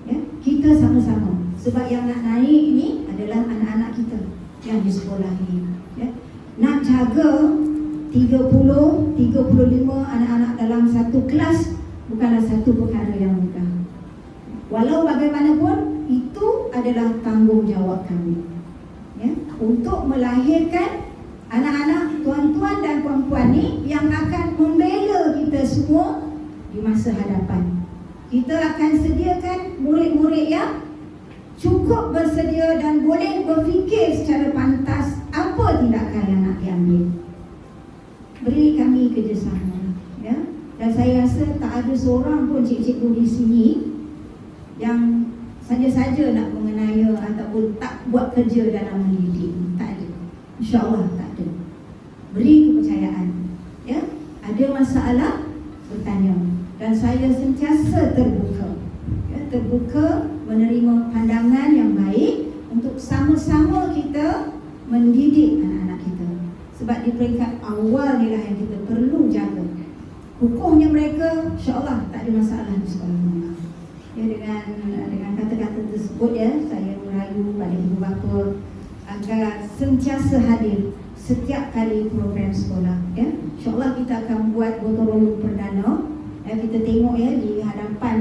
ya. Kita sama-sama, sebab yang nak naik ini adalah anak-anak kita yang di sekolah ini, ya. Nak jaga 30-35 anak-anak dalam satu kelas bukanlah satu perkara yang mudah. Walau bagaimanapun, itu adalah tanggungjawab kami, ya, untuk melahirkan anak-anak tuan-tuan dan puan-puan ni yang akan membela kita semua di masa hadapan. Kita akan sediakan murid-murid yang cukup bersedia dan boleh berfikir secara pantas apa tindakan yang nak diambil. Beri kami kerjasama, ya. Dan saya rasa tak ada seorang pun cikgu-cikgu di sini yang saja-saja nak mengenaya ataupun tak buat kerja dalam mendidik. Tak ada, insya-Allah tak ada. Beri kepercayaan, ya. Ada masalah, bertanya. Dan saya sentiasa terbuka, ya, terbuka menerima pandangan yang baik untuk sama-sama kita mendidik anak-anak kita. Sebab di peringkat awal ni lah yang kita perlu jaga. Kukuhnya mereka, insya-Allah tak ada masalah di sekolah menengah. Ya, dengan kata-kata tersebut ya, saya merayu pada ibu bapa agar sentiasa hadir setiap kali program sekolah. Ya, insya-Allah kita akan buat gotong royong perdana. Ya, kita tengok ya di hadapan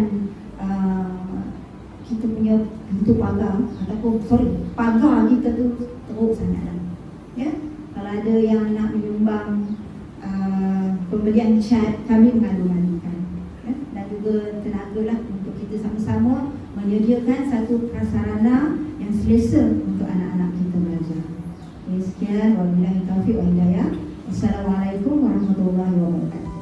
kita punya pintu pagar ataupun pagar kita tu teruk sangat. Ya, kalau ada yang nak menyumbang pembelian cat, kami mengadu-adukan ya, dan juga tenagalah untuk kita sama-sama menyediakan satu prasarana yang selesa untuk anak-anak kita belajar. Sekian, wabillahi taufiq wal hidayah. Wassalamualaikum warahmatullahi wabarakatuh.